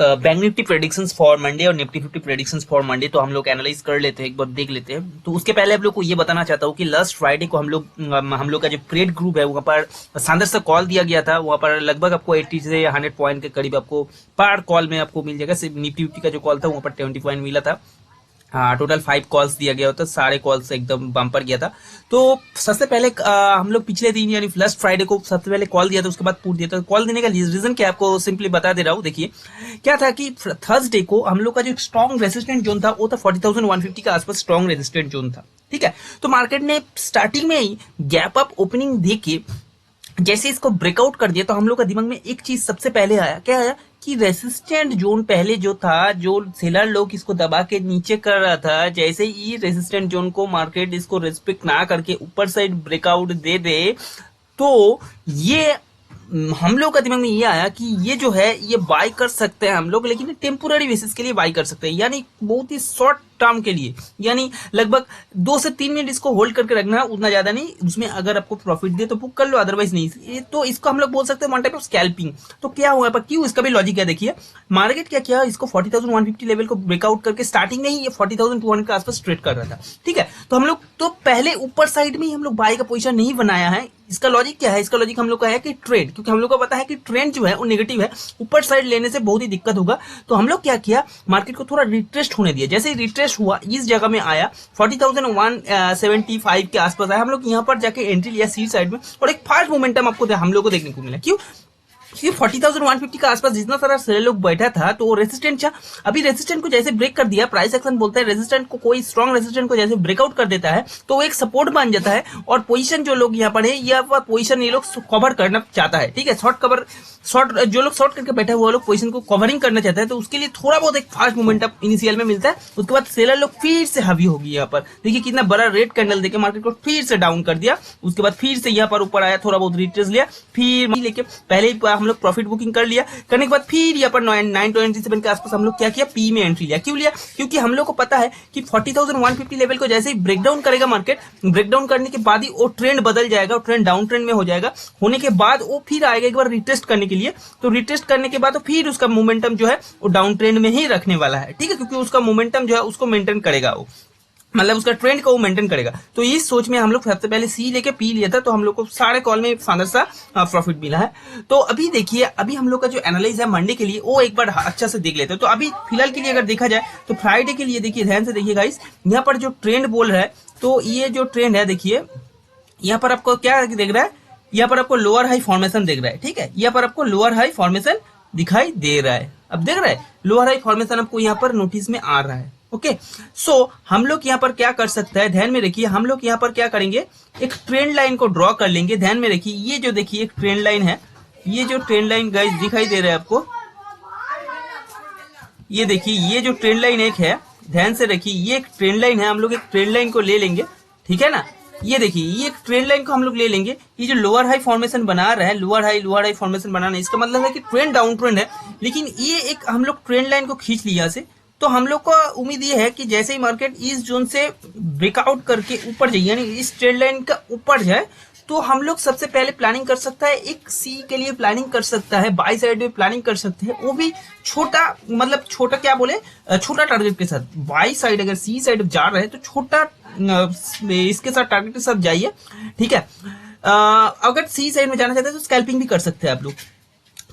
Bank Nifty predictions for Monday और Nifty 50 predictions for Monday तो हम लोग एनालाइज कर लेते हैं, एक बार देख लेते हैं। तो उसके पहले आप लोग को ये बताना चाहता हूँ कि लास्ट फ्राइडे को हम लोग का जो ट्रेड ग्रुप है वहाँ पर शानदार सा कॉल दिया गया था। वहाँ पर लगभग आपको 80 से 100 पॉइंट के करीब आपको पर कॉल में आपको मिल जाएगा। सिर्फ निफ्टी 50 का जो कॉल था वहाँ पर 20 पॉइंट मिला था। हाँ, टोटल 5 कॉल्स दिया गया होता, सारे कॉल्स एकदम बम्पर गया था। तो सबसे पहले हम लोग पिछले दिन यानी लास्ट फ्राइडे को सबसे पहले कॉल दिया था, उसके बाद पुट दिया था। कॉल देने का रीजन क्या आपको सिंपली बता दे रहा हूँ। देखिए क्या था कि थर्सडे को हम लोग का जो स्ट्रॉन्ग रेसिस्टेंट जोन था वो था 40,150 के आसपास स्ट्रॉन्ग रेसिस्टेंट जोन था। ठीक है, तो मार्केट ने स्टार्टिंग में ही गैप अप ओपनिंग देके जैसे इसको ब्रेकआउट कर दिया तो हम लोग का दिमाग में एक चीज सबसे पहले आया, क्या आया कि रेसिस्टेंट जोन पहले जो था, जो सेलर लोग इसको दबा के नीचे कर रहा था, जैसे ही रेसिस्टेंट जोन को मार्केट इसको रिस्पेक्ट ना करके ऊपर साइड ब्रेकआउट दे दे तो ये हम लोग का दिमाग में ये आया कि ये जो है ये बाय कर सकते हैं हम लोग, लेकिन टेम्पोररी बेसिस के लिए बाय कर सकते हैं, यानी बहुत ही शॉर्ट टर्म के लिए, यानी लगभग 2 से 3 मिनट इसको होल्ड करके रखना, उतना ज्यादा नहीं। उसमें अगर आपको प्रॉफिट दे तो बुक कर लो, अदरवाइज नहीं। तो इसको हम लोग बोल सकते हैं वन टाइप ऑफ स्कैल्पिंग। तो क्या हुआ पर क्यों, इसका भी लॉजिक है। देखिए मार्केट क्या किया, इसको 40,150 लेवल को ब्रेकआउट करके स्टार्टिंग में ही ये 40,200 के आसपास ट्रेड कर रहा था। ठीक है, तो हम लोग तो पहले ऊपर साइड में ही हम लोग बाय का पोजीशन नहीं बनाया है। इसका लॉजिक क्या है, इसका लॉजिक हम लोग का है कि ट्रेड, क्योंकि हम लोग को पता है कि ट्रेंड जो है वो नेगेटिव है, ऊपर साइड लेने से बहुत ही दिक्कत होगा। तो हम लोग क्या किया, मार्केट को थोड़ा रिट्रेस्ट होने दिया। जैसे ही रिट्रेस्ट हुआ इस जगह में आया 40,175 के आसपास आया, हम लोग यहाँ पर जाके एंट्री लिया सी साइड में और एक फास्ट मोमेंटम आपको हम लोग को देखने को मिला। क्यों, क्योंकि 40,150 के आसपास जितना सारा सेलर लोग बैठा था तो वो रेसिस्टेंट था। अभी रेसिस्टेंट को जैसे ब्रेक कर दिया, प्राइस एक्शन बोलता है रेसिस्टेंट को, कोई स्ट्रॉन्ग रेसिस्टेंट को जैसे ब्रेकआउट कर देता है तो वो एक सपोर्ट बन जाता है और पोजीशन जो लोग यहाँ पर है या पोजीशन ये लोग कवर करना चाहता है। ठीक है, शॉर्ट जो लोग शॉर्ट करके बैठे हुए लोग पोजीशन को कवरिंग करना चाहते हैं, तो उसके लिए थोड़ा बहुत एक फास्ट मोमेंटम इनिशियल में मिलता है। उसके बाद सेलर लोग फिर से हावी होगी। यहाँ पर देखिए कितना बड़ा रेड कैंडल देके मार्केट को फिर से डाउन कर दिया। उसके बाद फिर से यहाँ पर ऊपर आया, थोड़ा बहुत रिट्रेस लिया, फिर लेके पहले ही हम लोग प्रॉफिट बुकिंग कर लिया। करने के बाद फिर यहाँ पर 927 के आसपास हम लोग क्या किया, पी में एंट्री लिया। क्यों लिया, क्योंकि हम लोग को पता है कि 40,150 लेवल को जैसे ही ब्रेकडाउन करेगा मार्केट, ब्रेकडाउन करने के बाद ही वो ट्रेंड बदल जाएगा, ट्रेंड डाउन ट्रेंड में हो जाएगा। होने के बाद वो फिर आएगा एक बार रिटेस्ट करने के लिए, तो रिटेस्ट करने के बाद तो फिर उसका मोमेंटम जो है वो डाउन ट्रेंड में ही रखने वाला है। ठीक है, क्योंकि उसका मोमेंटम जो है उसको मेंटेन करेगा, वो मतलब उसका ट्रेंड को वो मेंटेन करेगा। तो इस सोच में हम लोग सबसे पहले सी लेके पी लिया था, तो हम लोग को सारे कॉल में शानदार सा प्रॉफिट मिला है। तो अभी देखिए, अभी हम लोग का जो एनालाइज है मंडे के लिए वो एक बार अच्छा से देख लेते हैं। तो अभी फिलहाल के लिए अगर देखा जाए तो फ्राइडे के लिए देखिए, ध्यान से देखिए गाइस, यहाँ पर जो ट्रेंड बोल रहा है, तो ये जो ट्रेंड है देखिए यहाँ पर आपको क्या देख रहा है, यहाँ पर आपको लोअर हाई फॉर्मेशन देख रहा है। ठीक है, यहाँ पर आपको लोअर हाई फॉर्मेशन दिखाई दे रहा है। अब देख रहा है लोअर हाई फॉर्मेशन आपको यहाँ पर नोटिस में आ रहा है। ओके, सो हम लोग यहाँ पर क्या कर सकते हैं, ध्यान में रखिए, हम लोग यहाँ पर क्या करेंगे, एक ट्रेंड लाइन को ड्रॉ कर लेंगे। ध्यान में रखिए, ये जो देखिए एक ट्रेंड लाइन है, ये जो ट्रेंड लाइन गाइस दिखाई दे रहा है आपको, ये देखिए ये जो ट्रेंड लाइन एक है, ध्यान से रखिए, ये एक ट्रेंड लाइन है। हम लोग एक ट्रेंड लाइन को ले लेंगे, ठीक है ना। ये देखिए ये एक ट्रेंड लाइन को हम लोग ले लेंगे। ये जो लोअर हाई फॉर्मेशन बना रहा है, लोअर हाई फॉर्मेशन बनाना, इसका मतलब है कि ट्रेंड डाउन ट्रेंड है, लेकिन ये एक हम लोग ट्रेंड लाइन को खींच लिया से। तो हम लोग को उम्मीद ये है कि जैसे ही मार्केट इस जोन से ब्रेकआउट करके ऊपर जाए, यानी इस ट्रेंड लाइन का ऊपर जाए, तो हम लोग सबसे पहले प्लानिंग कर सकता है, एक सी के लिए प्लानिंग कर सकता है, बाई साइड में प्लानिंग कर सकते हैं, वो भी छोटा, मतलब छोटा क्या बोले, छोटा टारगेट के साथ। बाई साइड अगर सी साइड जा रहे हैं तो छोटा इसके साथ टारगेट के साथ जाइए। ठीक है, अगर सी साइड में जाना चाहते हैं तो स्कैल्पिंग भी कर सकते हैं आप लोग।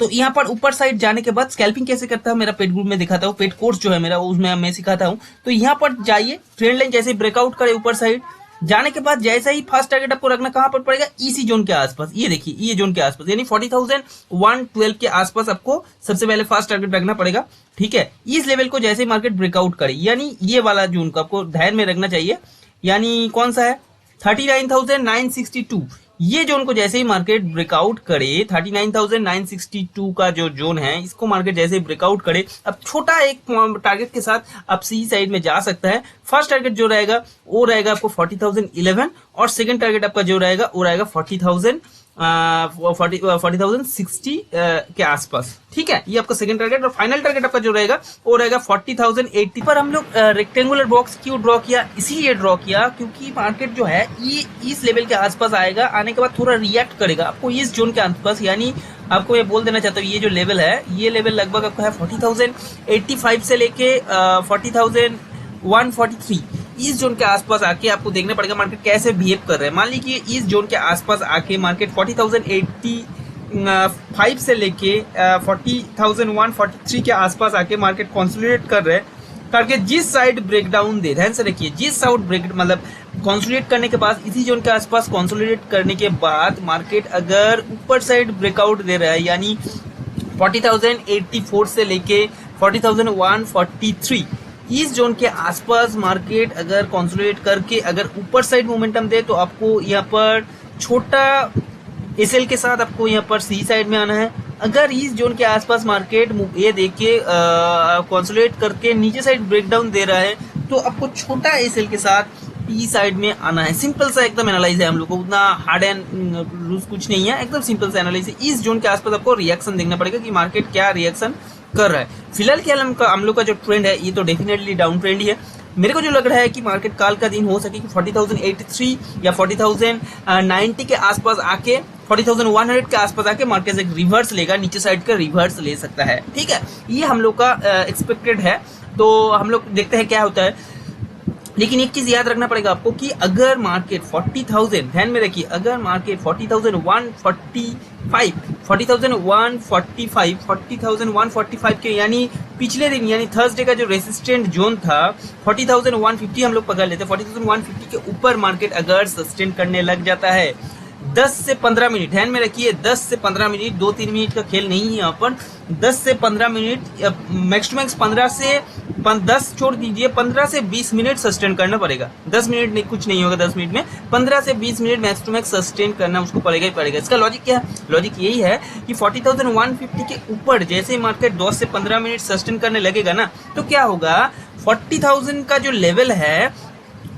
तो यहाँ पर ऊपर साइड जाने के बाद स्कैल्पिंग कैसे करता है, मेरा पेड ग्रुप में दिखाता हूँ, पेड कोर्स जो है मेरा उसमें मैं सिखाता हूँ। तो यहाँ पर जाइए, ट्रेंड लाइन जैसे ब्रेकआउट करे ऊपर साइड जाने के बाद जैसा ही फर्स्ट टारगेट आपको रखना कहां पर पड़ेगा, इसी जोन के आसपास। ये देखिए ये जोन के आसपास, यानी 40,112 के आसपास आपको सबसे पहले फर्स्ट टारगेट रखना पड़ेगा। ठीक है, इस लेवल को जैसे ही मार्केट ब्रेकआउट करे, यानी ये वाला जोन को आपको ध्यान में रखना चाहिए। यानी कौन सा है, 39,962, ये जोन को जैसे ही मार्केट ब्रेकआउट करे, 39,962 का जो जोन है, इसको मार्केट जैसे ही ब्रेकआउट करे, अब छोटा एक टारगेट के साथ आप सी साइड में जा सकता है। फर्स्ट टारगेट जो रहेगा वो रहेगा आपको 40,011 और सेकंड टारगेट आपका जो रहेगा वो रहेगा 40,060 के आसपास। ठीक है, ये आपका सेकंड टारगेट, और फाइनल टारगेट आपका जो रहेगा वो रहेगा 40,080 पर। हम लोग रेक्टेंगुलर बॉक्स क्यों ड्रॉ किया, इसीलिए ड्रॉ किया क्योंकि मार्केट जो है ये इस लेवल के आसपास आएगा, आने के बाद थोड़ा रिएक्ट करेगा आपको इस जोन के आसपास, यानी आपको मैं बोल देना चाहता हूँ, ये जो लेवल है, ये लेवल लगभग आपका है 40,085 से लेके 40,143, इस जोन के आसपास आके आपको देखना पड़ेगा मार्केट कैसे बिहेव कर रहा है। मान लीजिए इस जोन के आसपास आके मार्केट 40,085 से लेके 40,143 के आसपास आके मार्केट कंसोलिडेट कर रहे हैं, करके जिस साइड ब्रेकडाउन दे, ध्यान से रखिए, जिस साइड ब्रेक मतलब कंसोलिडेट करने के बाद, इसी जोन के आसपास कंसोलिडेट करने के बाद मार्केट अगर ऊपर साइड ब्रेकआउट दे रहा है, यानी 40,084 से लेके 40,143, इस जोन के आसपास मार्केट अगर कंसोलिडेट करके अगर ऊपर साइड मोमेंटम दे, तो आपको यहाँ पर छोटा एसएल के साथ आपको यहाँ पर सी साइड में आना है। अगर इस जोन के आसपास मार्केट ये देखिए कंसोलिडेट करके नीचे साइड ब्रेकडाउन दे रहा है, तो आपको छोटा एसएल के साथ पी साइड में आना है। सिंपल सा एकदम एनालाइज है हम लोग को, उतना हार्ड एंड रूल्स कुछ नहीं है, एकदम सिंपल सा एनालाइज है। इस जोन के आसपास आपको रिएक्शन देखना पड़ेगा कि मार्केट क्या रिएक्शन कर रहा है। फिलहाल क्या हम लोग का जो ट्रेंड है, ये तो डेफिनेटली डाउन ट्रेंड ही है। मेरे को जो लग रहा है कि मार्केट काल का दिन हो सके कि 40,083 या 40,090 के आसपास आके 40,100 के आसपास आके मार्केट एक रिवर्स लेगा, नीचे साइड का रिवर्स ले सकता है। ठीक है, ये हम लोग का एक्सपेक्टेड है, तो हम लोग देखते हैं क्या होता है। लेकिन एक चीज याद रखना पड़ेगा आपको कि अगर मार्केट 40,000, ध्यान में रखिए, अगर मार्केट 40,145 के, यानी पिछले दिन यानी थर्सडे का जो रेसिस्टेंट जोन था 40,150 हम लोग पकड़ लेते हैं, 40,150 के ऊपर मार्केट अगर सस्टेन करने लग जाता है 10 से 15 मिनट, ध्यान में रखिए 10 से 15 मिनट, 2-3 मिनट का खेल नहीं है यहाँ पर, 10 से 15 मिनट, मैक्स टू मैक्स 15 से 10 छोड़ दीजिए, 15 से 20 मिनट सस्टेन करना पड़ेगा। 10 मिनट नहीं, कुछ नहीं होगा 10 मिनट में, 15 से 20 minute max to max sustain करना उसको पड़ेगा ही पड़ेगा। इसका लॉजिक क्या है? लॉजिक यही है कि 40,150 के ऊपर जैसे मार्केट 10 से 15 मिनट सस्टेन करने लगेगा ना, तो क्या होगा, 40,000 का जो लेवल है,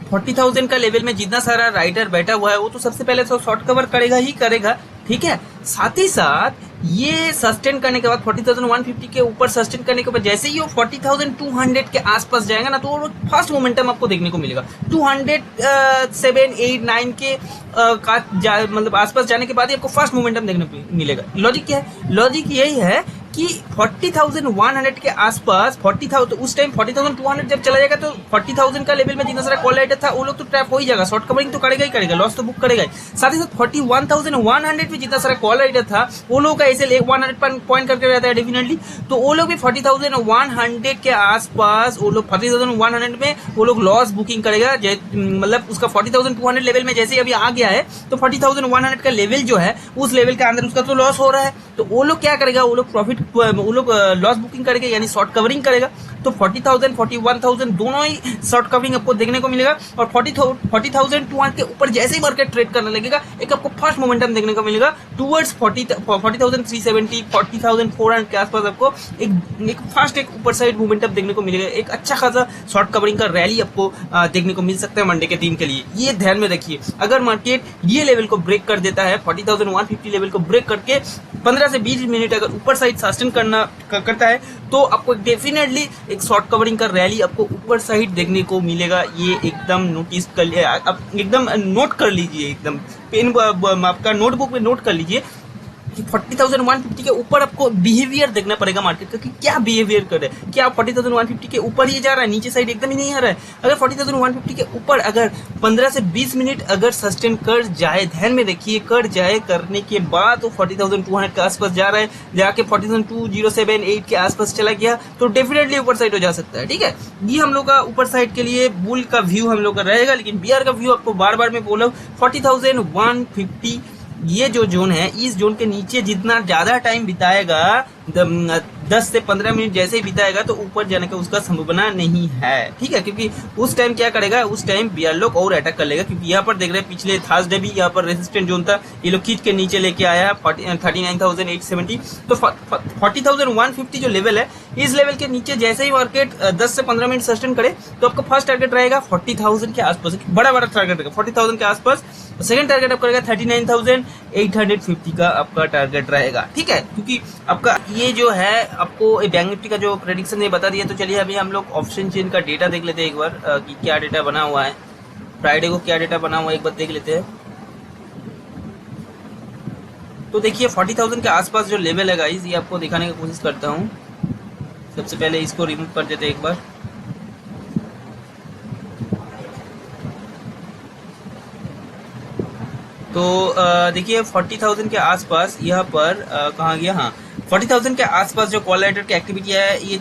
40,000 का लेवल में जितना सारा राइडर बैठा हुआ है वो तो सबसे पहले तो शॉर्ट कवर करेगा ही करेगा। ठीक है, साथ ही साथ ये सस्टेन करने के बाद 40,150 के ऊपर सस्टेन करने के बाद जैसे ही वो 40,200 के आसपास जाएगा ना, तो वो फर्स्ट मोमेंटम आपको देखने को मिलेगा। 207, 8, 9 के मतलब आसपास जाने के बाद ही आपको फर्स्ट मोमेंटम देखने को मिलेगा। लॉजिक क्या है? लॉजिक यही है कि 40,100 के आसपास 40,000, तो उस टाइम 40,200 जब चला जाएगा तो 40,000 का लेवल में जितना सारा कॉल राइडर था वो लोग तो ट्रैप हो ही जाएगा, शॉर्ट कवरिंग तो करेगा ही करेगा, लॉस तो बुक करेगा ही। साथ ही साथ 41,100 में जितना सारा कॉल राइडर था वो लोग का ऐसे 100 पॉइंट करके रहता है डेफिनेटली, तो वो लोग भी 40,100 के आसपास, वो लोग 40,100 में वो लोग लॉस बुकिंग करेगा। मतलब उसका 40,200 लेवल में जैसे अभी आ गया है तो 40,100 का लेवल जो है उस लेवल के अंदर उसका तो लॉस हो रहा है, तो वो लोग क्या करेगा, वो लोग प्रॉफिट, वो लोग लॉस बुकिंग करेगा, यानी शॉर्ट कवरिंग करेगा। तो 40,000, 41,000 दोनों ही शॉर्ट कवरिंग आपको देखने को मिलेगा। और 40,200 के ऊपर जैसे ही मार्केट ट्रेड करने लगेगा, एक आपको फर्स्ट मोमेंटम देखने को मिलेगा टूवर्ड्स 40,370, 40,400 के आसपास आपको एक फर्स्ट एक ऊपर साइड मोमेंटम देखने को मिलेगा। एक अच्छा खासा शॉर्ट कवरिंग का रैली आपको देखने को मिल सकता है मंडे के दिन के लिए। ये ध्यान में रखिए, अगर मार्केट ये लेवल को ब्रेक कर देता है, 40,150 लेवल को ब्रेक करके 15 से 20 मिनट अगर ऊपर साइड सस्टेन करता है, तो आपको डेफिनेटली एक शॉर्ट कवरिंग का रैली आपको ऊपर साइड देखने को मिलेगा। ये एकदम नोटिस कर लिया, आप एकदम नोट कर लीजिए, एकदम पेन आपका नोटबुक में नोट कर लीजिए कि 40,150 के ऊपर आपको बिहेवियर देखना पड़ेगा मार्केट का, कि क्या बिहेवियर कर रहा है। क्या 40,150 के ऊपर ही जा रहा है, नीचे साइड एकदम ही नहीं आ रहा है। अगर 40,150 के ऊपर अगर 15 से 20 मिनट अगर सस्टेन कर जाए, ध्यान में रखिए, कर जाए, करने के बाद तो 40,200 के आसपास जा रहा है, जाके 40,207-8 के आसपास चला गया, तो डेफिनेटली ऊपर साइड हो जा सकता है। ठीक है, ये हम लोग का ऊपर साइड के लिए बुल का व्यू हम लोग का रहेगा। लेकिन बियर का व्यू आपको बार बार मैं बोला, 40,150 ये जो जोन है, इस जोन के नीचे जितना ज्यादा टाइम बिताएगा, 10 से 15 मिनट जैसे ही बिताएगा, तो ऊपर जाने का उसका संभावना नहीं है। ठीक है, क्योंकि उस टाइम क्या करेगा, उस टाइम बियर लोग और अटैक कर लेगा। क्योंकि यहाँ पर देख रहे हैं पिछले थर्सडे भी यहाँ पर रेजिस्टेंट जोन था, ये लोग खींच के नीचे लेके आया है 39,870। तो 40,150 जो लेवल है, इस लेवल के नीचे जैसे ही मार्केट 10 से 15 मिनट सस्टेन करे, तो आपका फर्स्ट टारगेट रहेगा 40,000 के आसपास, बड़ा टारगेट रहेगा 40,000 के आसपास। सेकंड टारगेट आपका रहेगा 39,850 का आपका टारगेट रहेगा। ठीक है, क्योंकि आपका ये जो है आपको बैंक निफ्टी का जो प्रेडिक्शन ये बता दिया। तो चलिए अभी हम लोग ऑप्शन चेन का डेटा देख लेते हैं एक बार, कि क्या डेटा बना हुआ है, फ्राइडे को क्या डेटा बना हुआ है एक बार देख लेते हैं। तो देखिए 40,000 के आसपास जो लेवल है गाइस, ये आपको दिखाने की कोशिश करता हूँ। सबसे पहले इसको रिमूव कर देते हैं एक बार। तो देखिए 40,000 के आसपास यहाँ पर कहाँ गया, हाँ 40,000 के आसपास जो कॉल राइटर की एक्टिविटी है, ये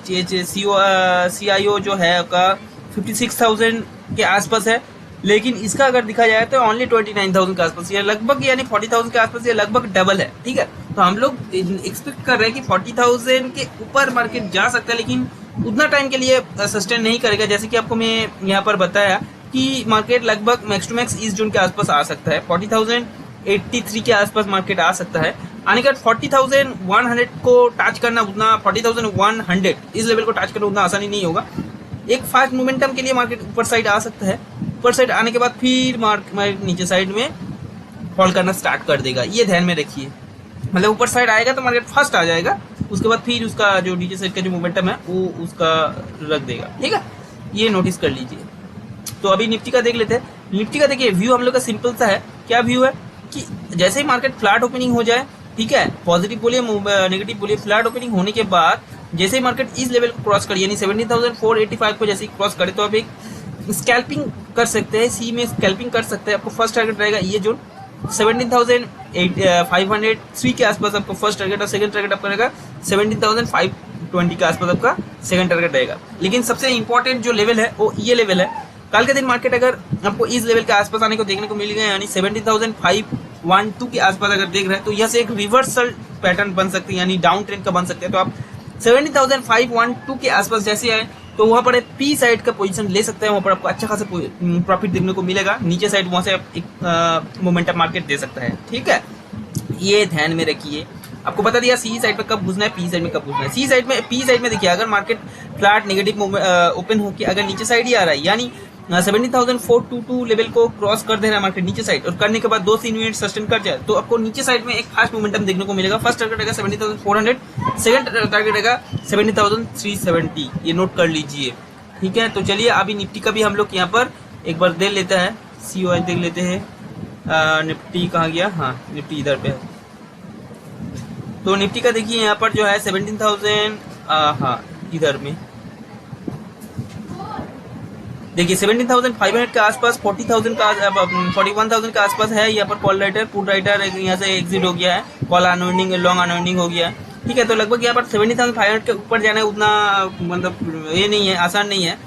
CIO जो है आपका 56,000 के आसपास है। लेकिन इसका अगर दिखा जाए तो ओनली 29,000 के आसपास, ये लगभग यानी 40,000 के आसपास ये लगभग डबल है। ठीक है, तो हम लोग एक्सपेक्ट कर रहे हैं कि 40,000 के ऊपर मार्केट जा सकता है, लेकिन उतना टाइम के लिए सस्टेन नहीं करेगा। जैसे कि आपको मैं यहाँ पर बताया कि मार्केट लगभग मैक्स टू मैक्स इस जून के आसपास आ सकता है, 40,083 के आसपास मार्केट आ सकता है। आने के बाद 40,100 को टच करना उतना, 40,100 इस लेवल को टच करना उतना आसानी नहीं होगा। एक फास्ट मोमेंटम के लिए मार्केट ऊपर साइड आ सकता है। ऊपर साइड आने के बाद फिर मार्केट नीचे साइड में फॉल करना स्टार्ट कर देगा, ये ध्यान में रखिए। मतलब ऊपर साइड आएगा तो मार्केट फर्स्ट आ जाएगा, उसके बाद फिर उसका जो नीचे साइड का जो मोमेंटम है वो उसका रख देगा। ठीक है, ये नोटिस कर लीजिए। तो अभी निफ्टी का देख लेते हैं। निफ्टी का देखिए व्यू हम लोग का सिंपल सा है। क्या व्यू है कि जैसे ही मार्केट फ्लैट ओपनिंग हो जाए, ठीक है, पॉजिटिव बोलिए नेगेटिव बोलिए, फ्लैट ओपनिंग होने के बाद जैसे ही मार्केट इस लेवल को क्रॉस करे यानी 17,485 को जैसे ही क्रॉस करे तो आप एक स्कैल्पिंग कर सकते हैं, सी में स्कैल्पिंग कर सकते हैं। आपको फर्स्ट टारगेट रहेगा ये जोन 17,503 के आसपास आपको फर्स्ट टारगेट, और सेकंड टारगेट आपका रहेगा 17,520 के आसपास आपका सेकंड टारगेट रहेगा। लेकिन सबसे इंपॉर्टेंट जो लेवल है वो ये लेवल है। कल के दिन मार्केट अगर आपको इस लेवल के आसपास आने को देखने को मिलेगा यानी 17,512 के आसपास अगर देख रहे हैं तो यह से एक रिवर्सल पैटर्न बन सकती है, यानी डाउन ट्रेंड का बन सकते हैं। तो आप 17,512 के आसपास जैसे आए तो वहां पर पी साइड का पोजीशन ले सकते हैं, वहां पर आपको अच्छा खासा प्रॉफिट देखने को मिलेगा। नीचे साइड वहां से आप एक मोमेंटम मार्केट दे सकता है। ठीक है, ये ध्यान में रखिए। आपको बता दिया सी साइड पर कब घुसना है, पी साइड में कब घुसना है। सी साइड में, पी साइड में देखिए अगर मार्केट फ्लैट नेगेटिव ओपन होकर अगर नीचे साइड ही आ रहा है यानी 17,422 लेवल को क्रॉस कर देना मार्केट नीचे साइड, और करने के बाद 2 से यूनिट सस्टेन कर जाए तो आपको नीचे साइड में एक फास्ट मोमेंटम देखने को मिलेगा। फर्स्ट टारगेट रहेगा 17,400, सेकंड टारगेट रहेगा 17,370, ये नोट कर लीजिए। ठीक है, तो चलिए अभी निफ्टी का भी हम लोग यहाँ पर एक बार देख लेते हैं, COI देख लेते हैं। निफ्टी कहाँ गया, हाँ निफ्टी इधर पे है। तो निफ्टी का देखिए यहाँ पर जो है 17,000 हाँ इधर में देखिए 17,500 के आसपास, 40,000 का 41,000 के आसपास है। यहाँ पर कॉल राइटर पुट राइटर यहाँ से एग्जिट हो गया है, कॉल अनवाइंडिंग लॉन्ग अनवाइंडिंग हो गया है। ठीक है, तो लगभग यहाँ पर 17,500 के ऊपर जाना है उतना मतलब ये नहीं है, आसान नहीं है।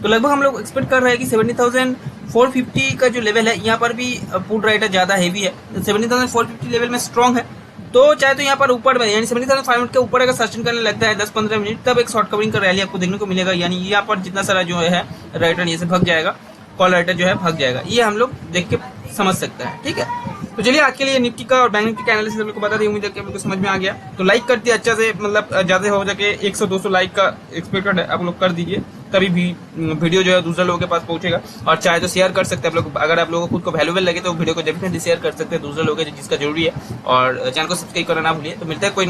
तो लगभग हम लोग एक्सपेक्ट कर रहे हैं कि 17,450 का जो लेवल है यहाँ पर भी पुट राइटर ज्यादा हैवी है, 17,450 लेवल में स्ट्रॉन्ग है। तो चाहे तो यहाँ पर ऊपर में यानी 17,500 के ऊपर अगर सस्टेन करने लगता है 10-15 मिनट, तब एक शॉर्ट कवरिंग का रैली आपको देखने को मिलेगा। यानी यहाँ पर जितना सारा जो है राइटर ये से भाग जाएगा, कॉल राइटर जो है भाग जाएगा, ये हम लोग देख के समझ सकते हैं। ठीक है, तो चलिए आज के लिए निफ्टी का और बैंक निफ्टी का एनालिसिस आपको बता दी, उम्मीद है कि आपको समझ में आ गया। तो लाइक कर दिए अच्छा से, मतलब ज्यादा हो जाके 100-200 लाइक का एक्सपेक्टेड है, आप लोग कर दीजिए, तभी भी वीडियो जो है दूसरे लोगों के पास पहुंचेगा। और चाहे तो शेयर कर सकते हैं आप लोग, अगर आप लोगों को खुद को वैल्यूएबल लगे तो वीडियो को डेफिनेटली शेयर कर सकते हैं दूसरे लोगों के जिसका जरूरी है। और चैनल को सब्सक्राइब करना ना भूलिए। तो मिलता है कोई